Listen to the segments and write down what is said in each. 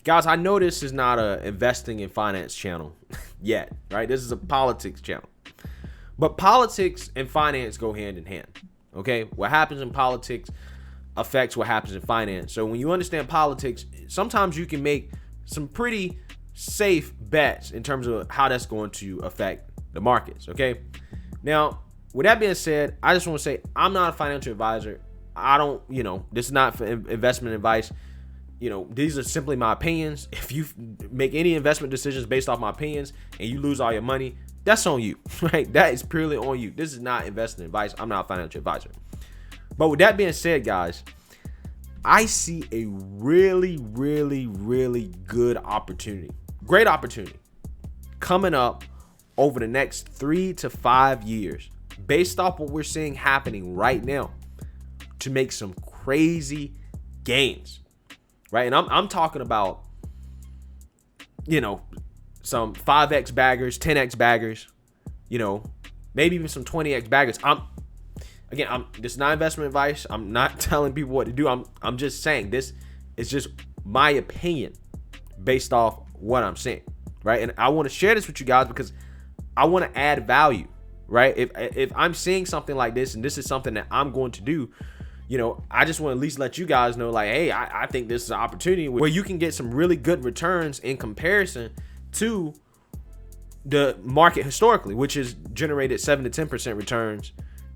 Guys, I know this is not a investing in finance channel yet, right? This is a politics channel. But politics and finance go hand in hand, okay? What happens in politics affects what happens in finance. So when you understand politics, sometimes you can make some pretty safe bets in terms of how that's going to affect the markets, okay? Now, with that being said, I just want to say I'm not a financial advisor. I don't, this is not for investment advice. These are simply my opinions. If you make any investment decisions based off my opinions and you lose all your money, that's on you, right? That is purely on you. This is not investment advice. I'm not a financial advisor. But with that being said, guys, I see a really, really, really good opportunity, great opportunity coming up over the next 3 to 5 years, based off what we're seeing happening right now, to make some crazy gains, right? And I'm talking about, some 5x baggers, 10x baggers, maybe even some 20x baggers. This is not investment advice. I'm not telling people what to do. I'm just saying this is just my opinion based off what I'm seeing, right? And I want to share this with you guys because I want to add value, right? If I'm seeing something like this and this is something that I'm going to do, I just want to at least let you guys know, like, hey, I think this is an opportunity where you can get some really good returns in comparison to the market historically, which has generated 7 to 10% returns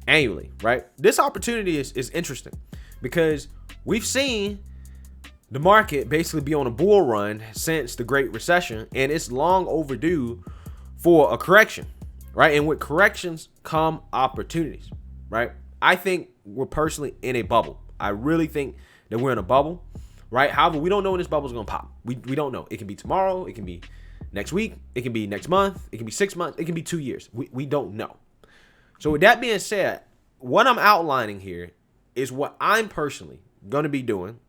annually, right? This opportunity is interesting because we've seen the market basically be on a bull run since the Great Recession, and it's long overdue for a correction, right? And with corrections come opportunities, right? I think we're personally in a bubble. I really think that we're in a bubble, right? However, we don't know when this bubble is going to pop. We don't know. It can be tomorrow. It can be next week. It can be next month. It can be 6 months. It can be 2 years. We don't know. So with that being said, what I'm outlining here is what I'm personally going to be doing.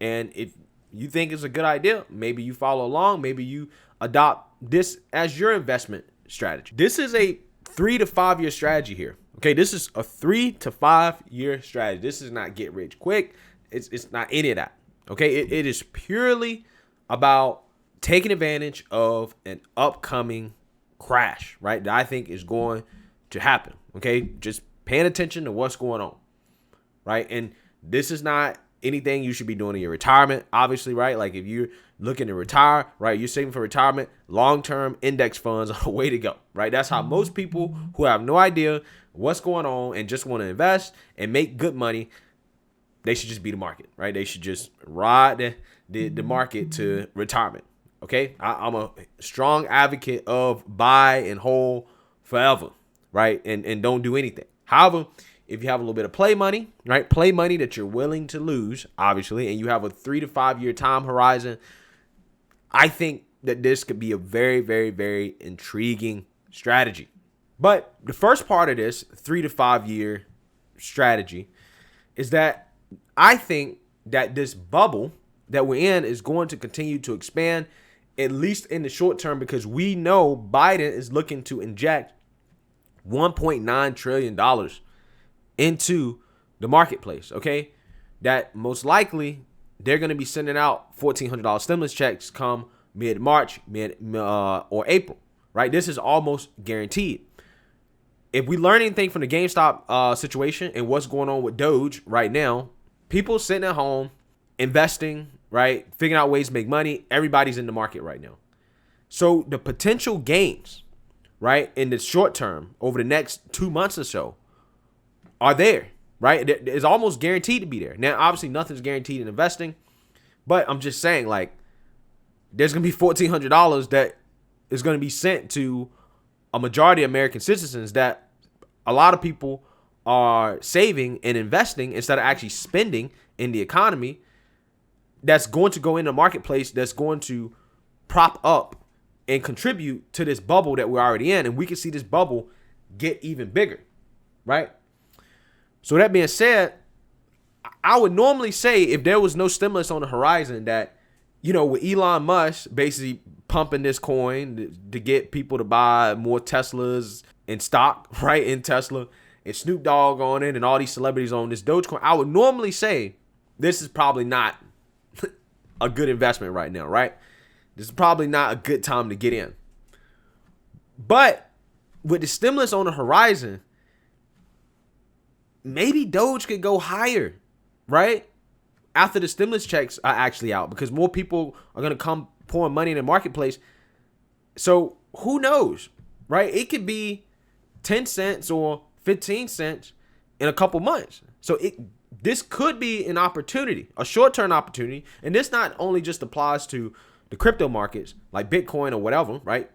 And if you think it's a good idea, maybe you follow along. Maybe you adopt this as your investment strategy. This is a 3 to 5 year strategy here. Okay, this is a 3 to 5 year strategy. This is not get rich quick. It's not any of that. Okay, it is purely about taking advantage of an upcoming crash, right? That I think is going to happen. Okay, just paying attention to what's going on, right? And this is not anything you should be doing in your retirement, obviously, right? Like if you're looking to retire, right, you're saving for retirement, long-term index funds are a way to go, right? That's how most people who have no idea what's going on and just want to invest and make good money, they should just be the market, right? They should just ride the market to retirement, okay? I'm a strong advocate of buy and hold forever, right? And don't do anything. However, if you have a little bit of play money, right? Play money that you're willing to lose, obviously, and you have a 3 to 5 year time horizon, I think that this could be a very, very, very intriguing strategy. But the first part of this 3 to 5 year strategy is that I think that this bubble that we're in is going to continue to expand, at least in the short term, because we know Biden is looking to inject $1.9 trillion into the marketplace, okay? That most likely they're going to be sending out $1,400 stimulus checks come mid-March, or April, right? This is almost guaranteed. If we learn anything from the GameStop situation and what's going on with Doge right now, people sitting at home, investing, right? Figuring out ways to make money. Everybody's in the market right now. So the potential gains, right, in the short term over the next 2 months or so are there, right? It's almost guaranteed to be there. Now, obviously, nothing's guaranteed in investing, but I'm just saying, like, there's going to be $1,400 that is going to be sent to a majority of American citizens that a lot of people are saving and investing instead of actually spending in the economy. That's going to go in the marketplace, that's going to prop up and contribute to this bubble that we're already in. And we can see this bubble get even bigger, right? So that being said, I would normally say if there was no stimulus on the horizon that, with Elon Musk basically pumping this coin to get people to buy more Teslas in stock, right, in Tesla, and Snoop Dogg on it and all these celebrities on this Doge Coin, I would normally say this is probably not a good investment right now, right? This is probably not a good time to get in. But with the stimulus on the horizon, maybe Doge could go higher, right? After the stimulus checks are actually out, because more people are going to come pouring money in the marketplace. So who knows, right? It could be 10 cents or 15 cents in a couple months. So this could be an opportunity, a short-term opportunity. And this not only just applies to the crypto markets like Bitcoin or whatever, right?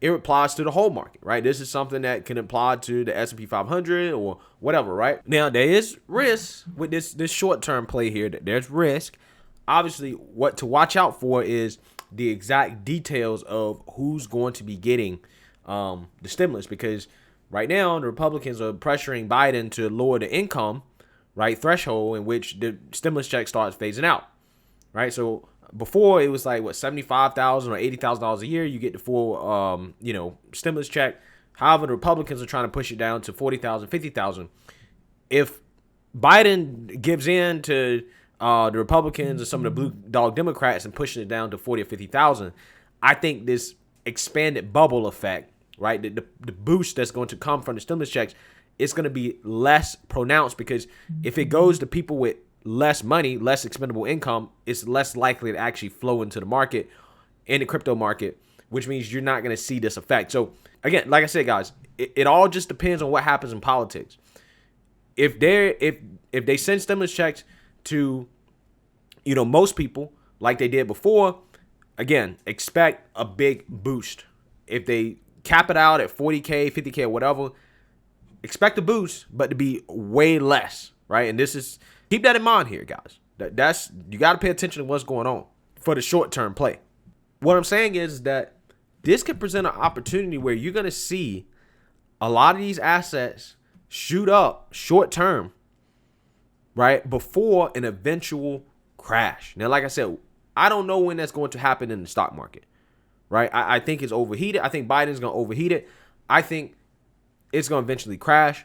It applies to the whole market, right? This is something that can apply to the S&P 500 or whatever, right? Now, there is risk with this short-term play here. There's risk. Obviously, what to watch out for is the exact details of who's going to be getting the stimulus, because right now the Republicans are pressuring Biden to lower the income, right, threshold in which the stimulus check starts phasing out, right? So before it was like what, $75,000 or $80,000 a year, you get the full stimulus check. However, the Republicans are trying to push it down to $40,000, $50,000. If Biden gives in to the Republicans or some of the blue dog Democrats and pushing it down to 40 or 50,000, I think this expanded bubble effect, right, the boost that's going to come from the stimulus checks, it's going to be less pronounced, because if it goes to people with less money, less expendable income, it's less likely to actually flow into the market, in the crypto market, which means you're not going to see this effect. So again, like I said, guys, it all just depends on what happens in politics. If they send stimulus checks to, most people like they did before, again, expect a big boost. If they cap it out at 40K, 50K, or whatever, expect a boost, but to be way less, right? And keep that in mind here, guys. That's you got to pay attention to what's going on for the short-term play. What I'm saying is that this could present an opportunity where you're going to see a lot of these assets shoot up short-term, right, before an eventual crash. Now, like I said, I don't know when that's going to happen in the stock market, right? I think it's overheated. I think Biden's going to overheat it. I think it's going to eventually crash.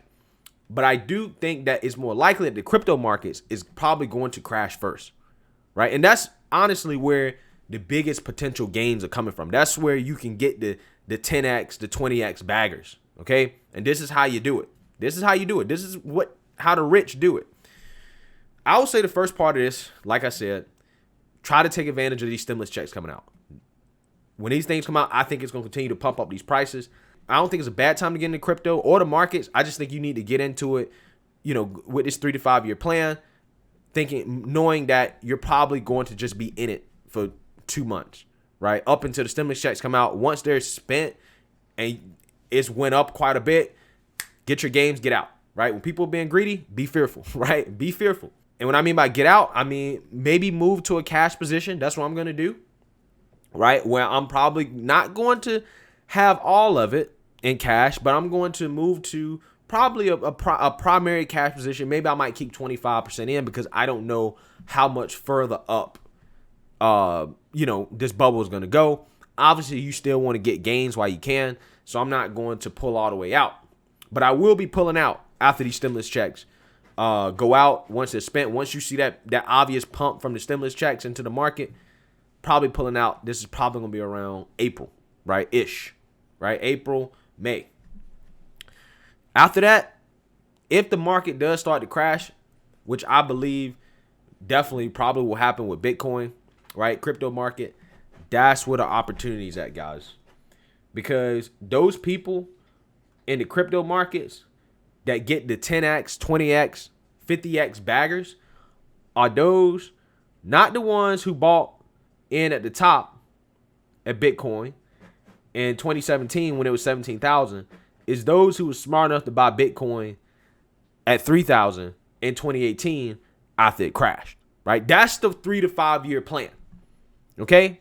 But I do think that it's more likely that the crypto markets is probably going to crash first, right? And that's honestly where the biggest potential gains are coming from. That's where you can get the 10x, the 20x baggers, okay? And this is how you do it. This is how you do it. This is how the rich do it. I would say the first part of this, like I said, try to take advantage of these stimulus checks coming out. When these things come out, I think it's going to continue to pump up these prices. I don't think it's a bad time to get into crypto or the markets. I just think you need to get into it, with this 3 to 5 year plan, knowing that you're probably going to just be in it for 2 months, right? Up until the stimulus checks come out. Once they're spent and it's went up quite a bit, get your games, get out, right? When people are being greedy, be fearful, right? Be fearful. And when I mean by get out, I mean maybe move to a cash position. That's what I'm going to do, right? Where I'm probably not going to have all of it in cash, but I'm going to move to probably a primary cash position. Maybe I might keep 25% in, because I don't know how much further up, this bubble is going to go. Obviously, you still want to get gains while you can, so I'm not going to pull all the way out. But I will be pulling out after these stimulus checks go out, once it's spent. Once you see that obvious pump from the stimulus checks into the market, probably pulling out. This is probably going to be around April, right? Right? April, May. After that, if the market does start to crash, which I believe definitely probably will happen with Bitcoin, right? Crypto market, that's where the opportunity is at, guys. Because those people in the crypto markets that get the 10x, 20x, 50x baggers are those, not the ones who bought in at the top at Bitcoin in 2017 when it was 17,000, is those who were smart enough to buy Bitcoin at 3,000 in 2018 after it crashed, right? That's the 3 to 5 year plan, okay?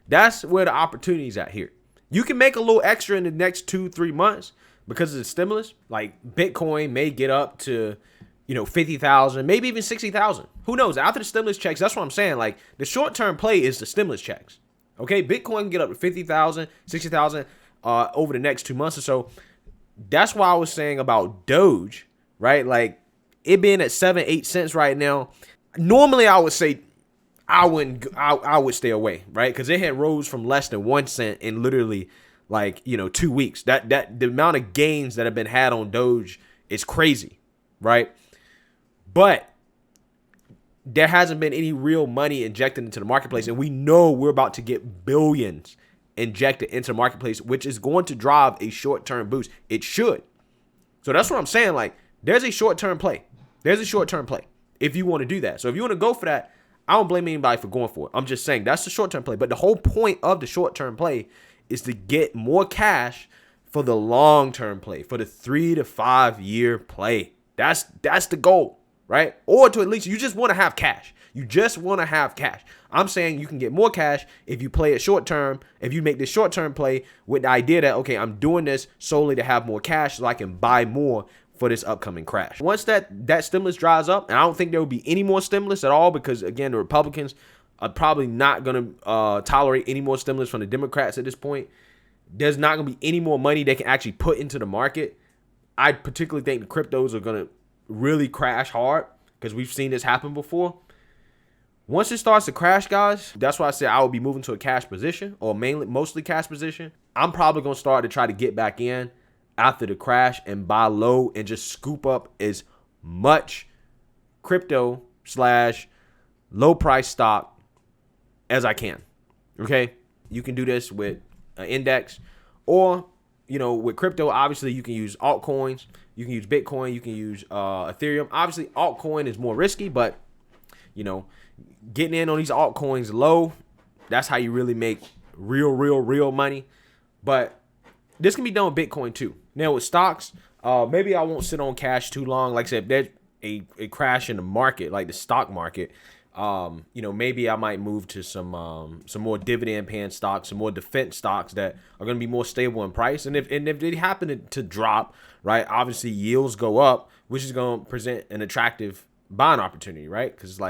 That's where the opportunity is at here. You can make a little extra in the next 2-3 months because of the stimulus. Like Bitcoin may get up to, 50,000, maybe even 60,000. Who knows? After the stimulus checks, that's what I'm saying. Like the short-term play is the stimulus checks. Okay, Bitcoin can get up to 50,000, 60,000 over the next 2 months or so. That's why I was saying about Doge, right? Like it being at 7-8 cents right now. Normally, I would say I would stay away, right? Because it had rose from less than 1 cent in literally like, 2 weeks. That the amount of gains that have been had on Doge is crazy, right? But there hasn't been any real money injected into the marketplace, and we know we're about to get billions injected into the marketplace, which is going to drive a short-term boost. It should. So that's what I'm saying. Like, there's a short-term play. There's a short-term play if you want to do that. So if you want to go for that, I don't blame anybody for going for it. I'm just saying that's the short-term play. But the whole point of the short-term play is to get more cash for the long-term play, for the 3 to 5 year play. That's the goal, right? Or to at least, you just want to have cash. You just want to have cash. I'm saying you can get more cash if you play it short-term, if you make this short-term play with the idea that, okay, I'm doing this solely to have more cash so I can buy more for this upcoming crash. Once that stimulus dries up, and I don't think there will be any more stimulus at all, because again, the Republicans are probably not going to tolerate any more stimulus from the Democrats at this point. There's not going to be any more money they can actually put into the market. I particularly think the cryptos are going to really crash hard, because we've seen this happen before. Once it starts to crash, guys, that's why I said I would be moving to a cash position, or mostly cash position. I'm probably going to start to try to get back in after the crash and buy low and just scoop up as much crypto / low price stock as I can. Okay. You can do this with an index, or, with crypto, obviously you can use altcoins, you can use Bitcoin, you can use Ethereum. Obviously altcoin is more risky, but getting in on these altcoins low, that's how you really make real money. But this can be done with Bitcoin too. Now with stocks, maybe I won't sit on cash too long. Like I said, if there's a crash in the market, like the stock market, maybe I might move to some more dividend paying stocks, some more defense stocks that are going to be more stable in price. And if they happen to drop, right, obviously yields go up, which is going to present an attractive buying opportunity, right? Because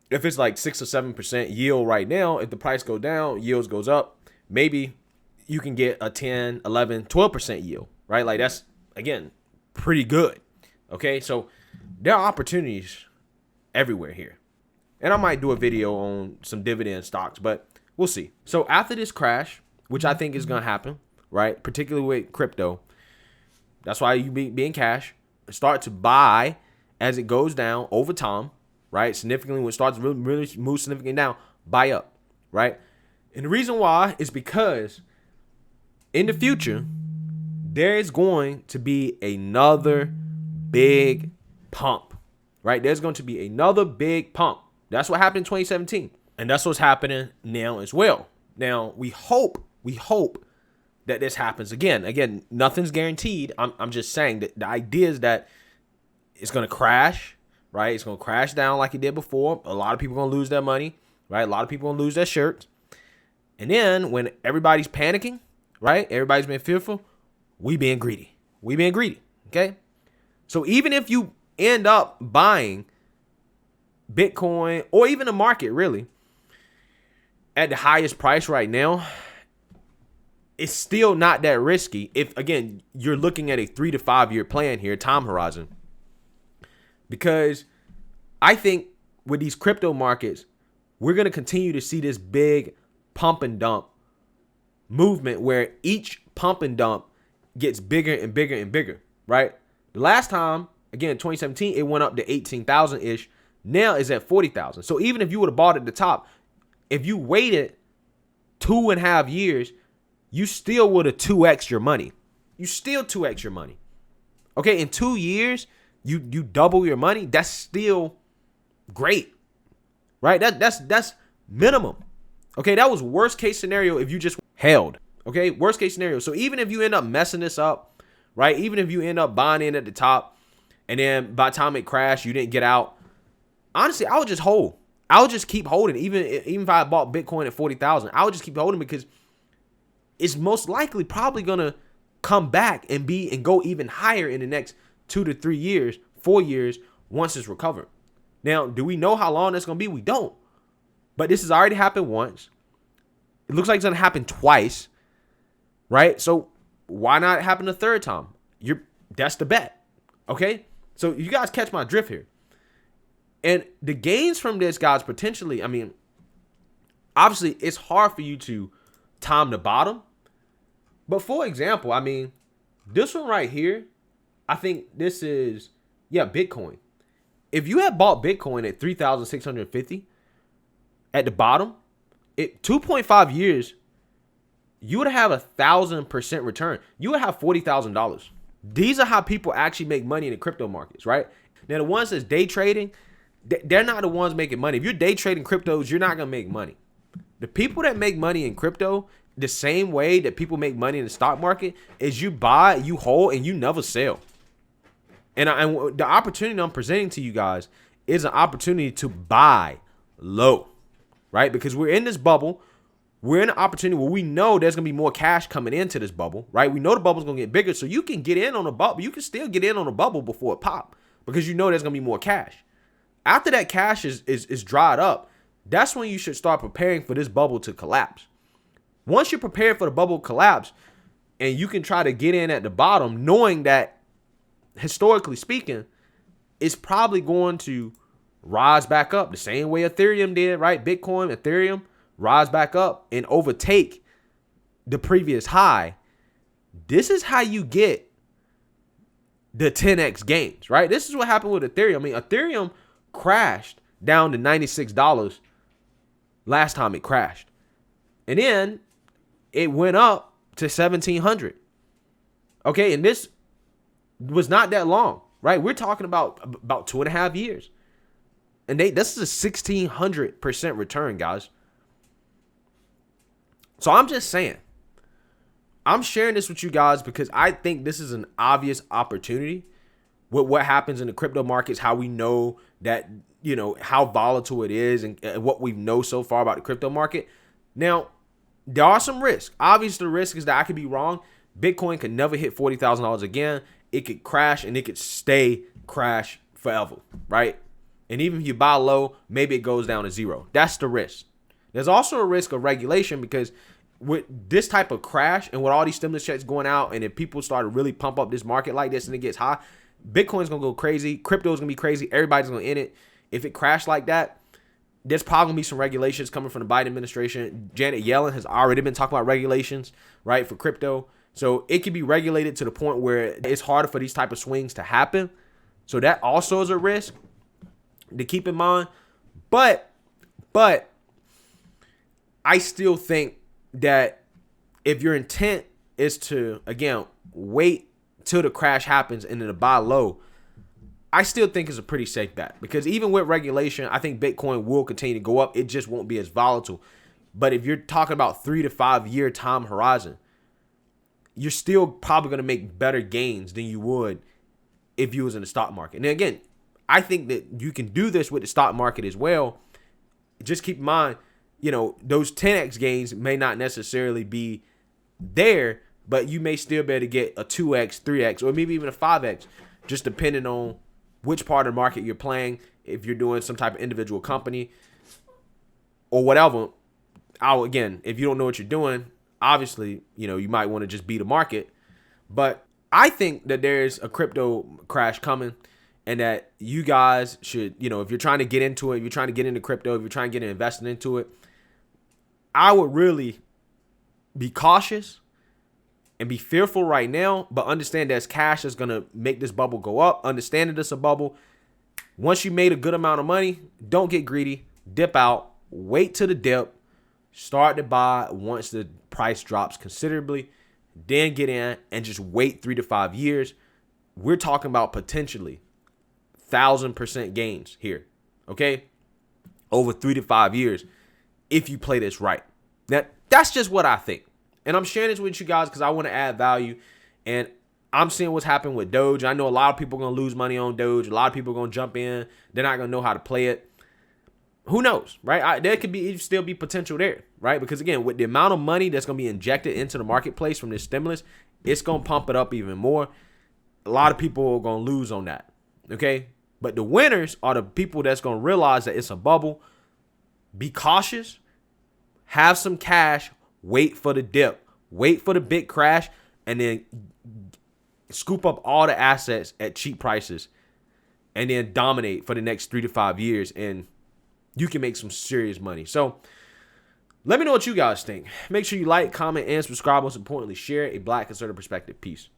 if it's like 6 or 7% yield right now, if the price go down, yields goes up, maybe you can get a 10, 11, 12% yield, right? Like that's, again, pretty good. Okay, so there are opportunities everywhere here. And I might do a video on some dividend stocks, but we'll see. So after this crash, which I think is going to happen, right, particularly with crypto, that's why you be in cash, start to buy as it goes down over time, right? Significantly, when it starts to really move significantly down, buy up, right? And the reason why is because in the future, there is going to be another big pump, right? There's going to be another big pump. That's what happened in 2017. And that's what's happening now as well. Now, we hope that this happens again. Again, nothing's guaranteed. I'm just saying that the idea is that it's going to crash, right? It's going to crash down like it did before. A lot of people are going to lose their money, right? A lot of people are going to lose their shirts. And then when everybody's panicking, right? Everybody's being fearful. We being greedy. Okay? So even if you end up buying Bitcoin or even the market really at the highest price right now, it's still not that risky if, again, you're looking at a 3 to 5 year plan here, time horizon. Because I think with these crypto markets, we're going to continue to see this big pump and dump movement where each pump and dump gets bigger and bigger and bigger, right? The last time, again, in 2017, it went up to 18,000-ish. Now it's at 40,000. So even if you would have bought at the top, if you waited 2.5 years, you still would have 2x your money. Okay, in 2 years, you double your money. That's still great, right? That's minimum. Okay, that was worst case scenario if you just held. Okay, worst case scenario. So even if you end up messing this up, right? Even if you end up buying in at the top and then by the time it crashed, you didn't get out. Honestly, I would just hold. I would just keep holding. Even if I bought Bitcoin at 40,000, I would just keep holding because it's most likely probably going to come back and go even higher in the next 2 to 3 years, 4 years once it's recovered. Now, do we know how long that's going to be? We don't. But this has already happened once. It looks like it's going to happen twice, right? So why not happen a third time? That's the bet, okay? So you guys catch my drift here. And the gains from this, guys, potentially, I mean, obviously, it's hard for you to time the bottom. But for example, I mean, this one right here, I think this is, Bitcoin. If you had bought Bitcoin at 3,650 at the bottom, 2.5 years, you would have 1,000% return. You would have $40,000. These are how people actually make money in the crypto markets, right? Now, the ones that's day trading, they're not the ones making money. If you're day trading cryptos, you're not going to make money. The people that make money in crypto, the same way that people make money in the stock market, is you buy, you hold, and you never sell. And the opportunity I'm presenting to you guys is an opportunity to buy low, right? Because we're in this bubble. We're in an opportunity where we know there's going to be more cash coming into this bubble, right? We know the bubble's going to get bigger, so you can get in on a bubble. You can still get in on a bubble before it pop because you know there's going to be more cash. After that cash is dried up, that's when you should start preparing for this bubble to collapse. Once you're prepared for the bubble collapse and you can try to get in at the bottom, knowing that historically speaking, it's probably going to rise back up the same way Ethereum did, right? Bitcoin, Ethereum rise back up and overtake the previous high. This is how you get the 10x gains, right? This is what happened with Ethereum. I mean, Ethereum crashed down to $96 last time it crashed. And then it went up to 1,700. Okay, and this was not that long, right? We're talking about 2.5 years. And this is a 1,600% return, guys. So I'm just saying, I'm sharing this with you guys because I think this is an obvious opportunity with what happens in the crypto markets, how we know that, how volatile it is and what we know so far about the crypto market. Now, there are some risks. Obviously, the risk is that I could be wrong. Bitcoin could never hit $40,000 again. It could crash and it could stay crash forever, right? And even if you buy low, maybe it goes down to zero. That's the risk. There's also a risk of regulation because with this type of crash and with all these stimulus checks going out, and if people start to really pump up this market like this and it gets high, Bitcoin's going to go crazy. Crypto's going to be crazy. Everybody's going to in it. If it crashed like that, there's probably going to be some regulations coming from the Biden administration. Janet Yellen has already been talking about regulations, right, for crypto. So it can be regulated to the point where it's harder for these type of swings to happen. So that also is a risk to keep in mind. But I still think that if your intent is to, again, wait till the crash happens and then to buy low, I still think it's a pretty safe bet. Because even with regulation, I think Bitcoin will continue to go up. It just won't be as volatile. But if you're talking about 3 to 5 year time horizon, you're still probably going to make better gains than you would if you was in the stock market. And again, I think that you can do this with the stock market as well. Just keep in mind, those 10x gains may not necessarily be there, but you may still be able to get a 2x, 3x, or maybe even a 5x, just depending on which part of the market you're playing. If you're doing some type of individual company or whatever, if you don't know what you're doing, obviously, you might want to just beat the market. But I think that there's a crypto crash coming and that you guys should, if you're trying to get into it, if you're trying to get into crypto, if you're trying to get invested into it, I would really be cautious and be fearful right now, but understand there's cash that's going to make this bubble go up. Understand that it's a bubble. Once you made a good amount of money, don't get greedy. Dip out. Wait till the dip. Start to buy once the price drops considerably. Then get in and just wait 3 to 5 years. We're talking about potentially 1,000% gains here. Okay? Over 3 to 5 years if you play this right. Now, that's just what I think. And I'm sharing this with you guys because I want to add value. And I'm seeing what's happening with Doge. I know a lot of people are going to lose money on Doge. A lot of people are going to jump in. They're not going to know how to play it. Who knows, right? There could be still be potential there, right? Because again, with the amount of money that's going to be injected into the marketplace from this stimulus, it's going to pump it up even more. A lot of people are going to lose on that, okay? But the winners are the people that's going to realize that it's a bubble. Be cautious. Have some cash. Wait for the dip. Wait for the big crash. And then scoop up all the assets at cheap prices and then dominate for the next 3 to 5 years, and you can make some serious money. So let me know what you guys think. Make sure you like, comment, and subscribe. Most importantly, share a Black conservative perspective. Peace.